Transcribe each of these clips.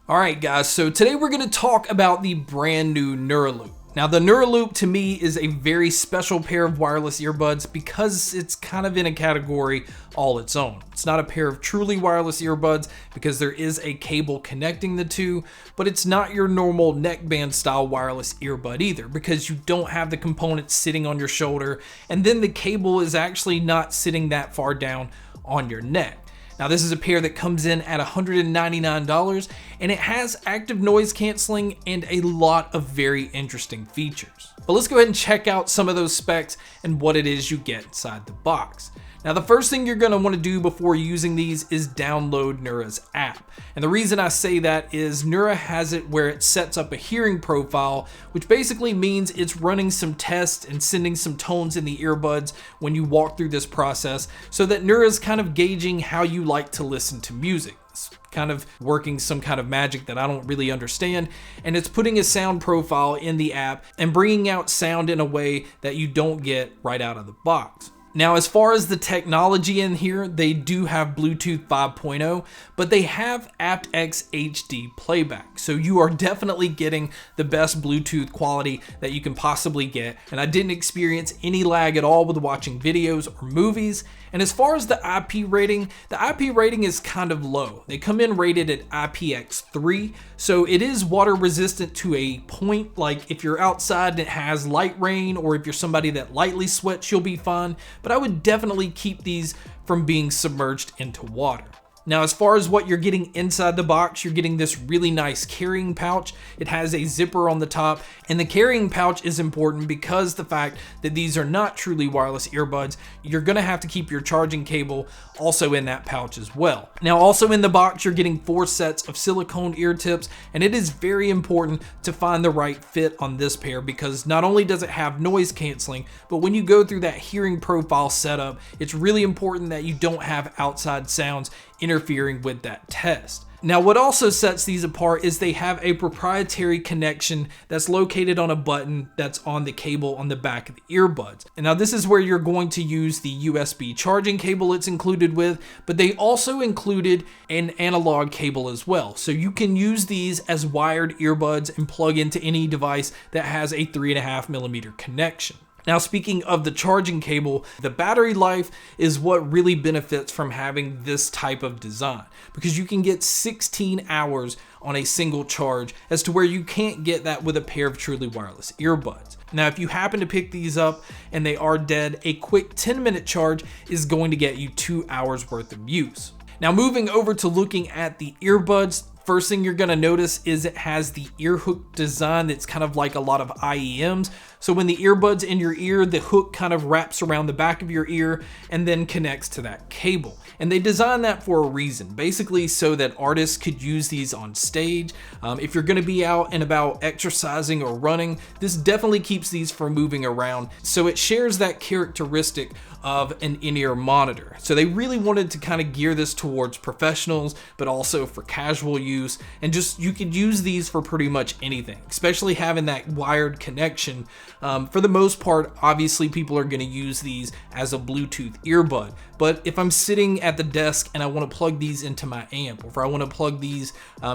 Alright guys, so today we're going to talk about the brand new Nuraloop. Now the Nuraloop to me is a very special pair of wireless earbuds because it's kind of in a category all its own. It's not a pair of truly wireless earbuds because there is a cable connecting the two, but it's not your normal neckband style wireless earbud either because you don't have the components sitting on your shoulder, and then the cable is actually not sitting that far down on your neck. Now this is a pair that comes in at $199 and it has active noise canceling and a lot of very interesting features. But let's go ahead and check out some of those specs and what it is you get inside the box. Now the first thing you're going to want to do before using these is download Nura's app. And the reason I say that is Nura has it where it sets up a hearing profile, which basically means it's running some tests and sending some tones in the earbuds when you walk through this process so that Nura's kind of gauging how you like to listen to music. It's kind of working some kind of magic that I don't really understand, and it's putting a sound profile in the app and bringing out sound in a way that you don't get right out of the box. Now, as far as the technology in here, they do have Bluetooth 5.0, but they have aptX HD playback. So you are definitely getting the best Bluetooth quality that you can possibly get. And I didn't experience any lag at all with watching videos or movies. And as far as the IP rating, the IP rating is kind of low. They come in rated at IPX3, so it is water resistant to a point. Like if you're outside and it has light rain, or if you're somebody that lightly sweats, you'll be fine. But I would definitely keep these from being submerged into water. Now, as far as what you're getting inside the box, you're getting this really nice carrying pouch. It has a zipper on the top, and the carrying pouch is important because the fact that these are not truly wireless earbuds, you're gonna have to keep your charging cable also in that pouch as well. Now, also in the box, you're getting 4 sets of silicone ear tips, and it is very important to find the right fit on this pair because not only does it have noise canceling, but when you go through that hearing profile setup, it's really important that you don't have outside sounds interfering with that test. Now, what also sets these apart is they have a proprietary connection that's located on a button that's on the cable on the back of the earbuds. And now this is where you're going to use the USB charging cable it's included with, but they also included an analog cable as well. So you can use these as wired earbuds and plug into any device that has a 3.5mm connection. Now, speaking of the charging cable, the battery life is what really benefits from having this type of design because you can get 16 hours on a single charge, as to where you can't get that with a pair of truly wireless earbuds. Now, if you happen to pick these up and they are dead, a quick 10-minute charge is going to get you 2 hours worth of use. Now, moving over to looking at the earbuds, first thing you're going to notice is it has the ear hook design that's kind of like a lot of IEMs. So when the earbud's in your ear, the hook kind of wraps around the back of your ear and then connects to that cable. And they designed that for a reason, basically so that artists could use these on stage. If you're going to be out and about exercising or running, this definitely keeps these from moving around. So it shares that characteristic of an in-ear monitor. So they really wanted to kind of gear this towards professionals, but also for casual use. And just, you could use these for pretty much anything, especially having that wired connection. For the most part, obviously people are going to use these as a Bluetooth earbud. But if I'm sitting at the desk and I want to plug these into my amp, or if I want to plug these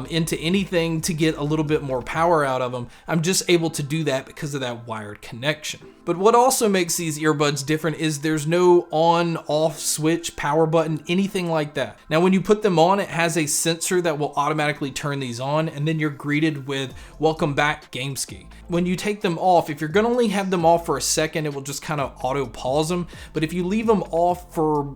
into anything to get a little bit more power out of them, I'm just able to do that because of that wired connection. But what also makes these earbuds different is there's no on-off switch, power button, anything like that. Now, when you put them on, it has a sensor that will automatically turn these on, and then you're greeted with "Welcome back, Gamesky." When you take them off, if you're going to only have them off for a second, it will just kind of auto pause them. But if you leave them off for,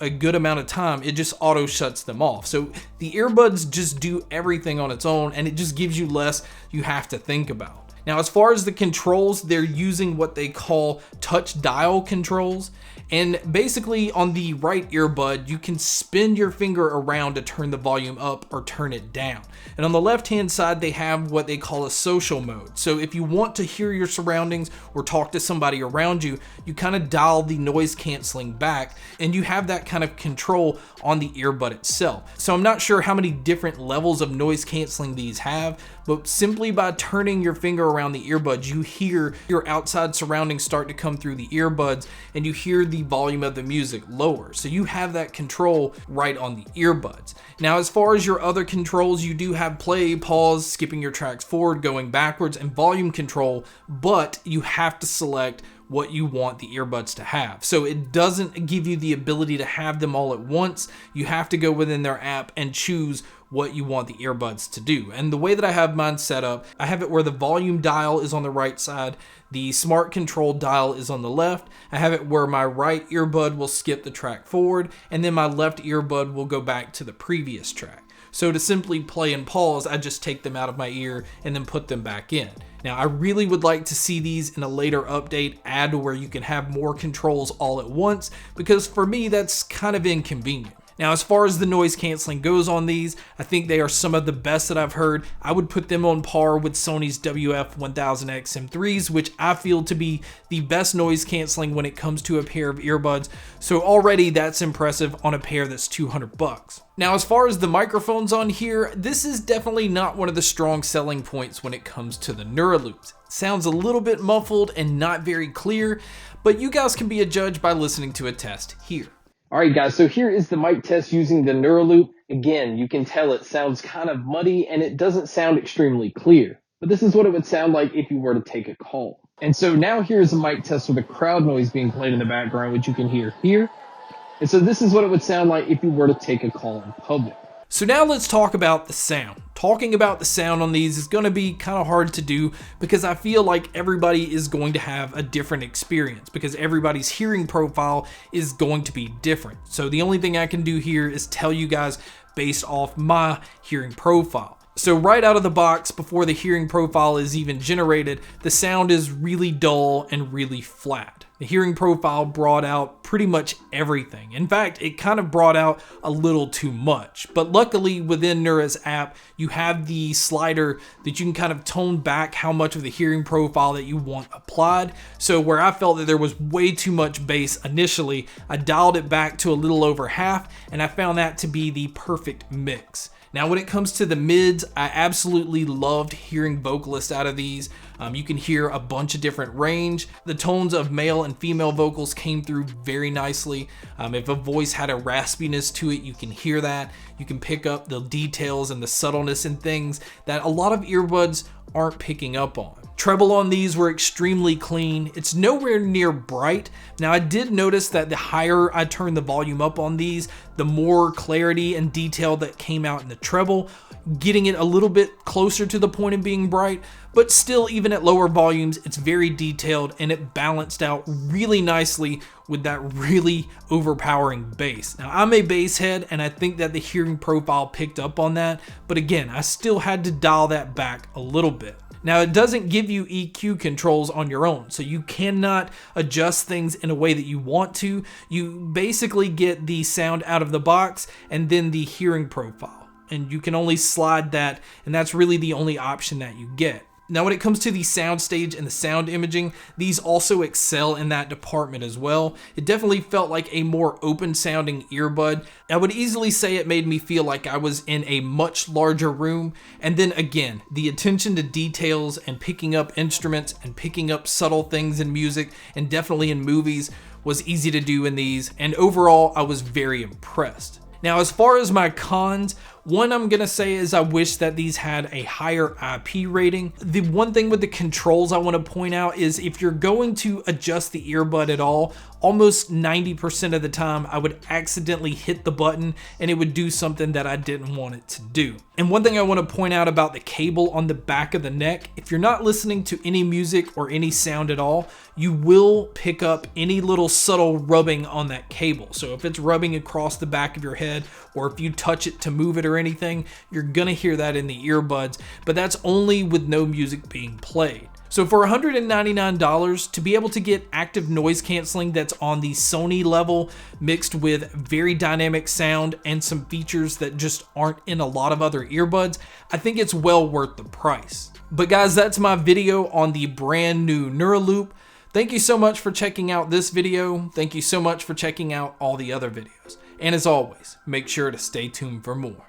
a good amount of time, it just auto shuts them off. So the earbuds just do everything on its own, and it just gives you less you have to think about. Now, as far as the controls, they're using what they call touch dial controls. And basically on the right earbud, you can spin your finger around to turn the volume up or turn it down. And on the left-hand side, they have what they call a social mode. So if you want to hear your surroundings or talk to somebody around you, you kind of dial the noise canceling back, and you have that kind of control on the earbud itself. So I'm not sure how many different levels of noise canceling these have, but simply by turning your finger around the earbuds, you hear your outside surroundings start to come through the earbuds, and you hear the volume of the music lower. So you have that control right on the earbuds. Now, as far as your other controls, you do have play, pause, skipping your tracks forward, going backwards, and volume control, but you have to select what you want the earbuds to have. So it doesn't give you the ability to have them all at once. You have to go within their app and choose what you want the earbuds to do. And the way that I have mine set up, I have it where the volume dial is on the right side, the smart control dial is on the left. I have it where my right earbud will skip the track forward, and then my left earbud will go back to the previous track. So to simply play and pause, I just take them out of my ear and then put them back in. Now, I really would like to see these in a later update add to where you can have more controls all at once, because for me, that's kind of inconvenient. Now, as far as the noise canceling goes on these, I think they are some of the best that I've heard. I would put them on par with Sony's WF-1000X M3s, which I feel to be the best noise canceling when it comes to a pair of earbuds. So already that's impressive on a pair that's $200. Now, as far as the microphones on here, this is definitely not one of the strong selling points when it comes to the Nuraloops. It sounds a little bit muffled and not very clear, but you guys can be a judge by listening to a test here. Alright guys, so here is the mic test using the Nuraloop. Again, you can tell it sounds kind of muddy and it doesn't sound extremely clear. But this is what it would sound like if you were to take a call. And so now here's a mic test with a crowd noise being played in the background, which you can hear here. And so this is what it would sound like if you were to take a call in public. So now let's talk about the sound. Talking about the sound on these is going to be kind of hard to do because I feel like everybody is going to have a different experience because everybody's hearing profile is going to be different. So the only thing I can do here is tell you guys based off my hearing profile. So right out of the box, before the hearing profile is even generated, the sound is really dull and really flat. The hearing profile brought out pretty much everything. In fact, it kind of brought out a little too much. But luckily within Nura's app, you have the slider that you can kind of tone back how much of the hearing profile that you want applied. So where I felt that there was way too much bass initially, I dialed it back to a little over half, and I found that to be the perfect mix. Now, when it comes to the mids, I absolutely loved hearing vocalists out of these. You can hear a bunch of different range. The tones of male and female vocals came through very nicely. If a voice had a raspiness to it, you can hear that. You can pick up the details and the subtleness in things that a lot of earbuds aren't picking up on. Treble on these were extremely clean. It's nowhere near bright. Now, I did notice that the higher I turned the volume up on these, the more clarity and detail that came out in the treble, getting it a little bit closer to the point of being bright, but still, even at lower volumes, it's very detailed and it balanced out really nicely with that really overpowering bass. Now, I'm a bass head and I think that the hearing profile picked up on that, but again, I still had to dial that back a little bit. Now, it doesn't give you EQ controls on your own, so you cannot adjust things in a way that you want to. You basically get the sound out of the box and then the hearing profile, and you can only slide that, and that's really the only option that you get. Now, when it comes to the soundstage and the sound imaging, these also excel in that department as well. It definitely felt like a more open sounding earbud. I would easily say it made me feel like I was in a much larger room. And then again, the attention to details and picking up instruments and picking up subtle things in music and definitely in movies was easy to do in these. And overall, I was very impressed. Now, as far as my cons, one I'm gonna say is I wish that these had a higher IP rating. The one thing with the controls I wanna point out is if you're going to adjust the earbud at all, almost 90% of the time I would accidentally hit the button and it would do something that I didn't want it to do. And one thing I wanna point out about the cable on the back of the neck, if you're not listening to any music or any sound at all, you will pick up any little subtle rubbing on that cable. So if it's rubbing across the back of your head, or if you touch it to move it or anything, you're gonna hear that in the earbuds, but that's only with no music being played. So for $199, to be able to get active noise canceling that's on the Sony level, mixed with very dynamic sound and some features that just aren't in a lot of other earbuds, I think it's well worth the price. But guys, that's my video on the brand new Nuraloop. Thank you so much for checking out this video. Thank you so much for checking out all the other videos. And as always, make sure to stay tuned for more.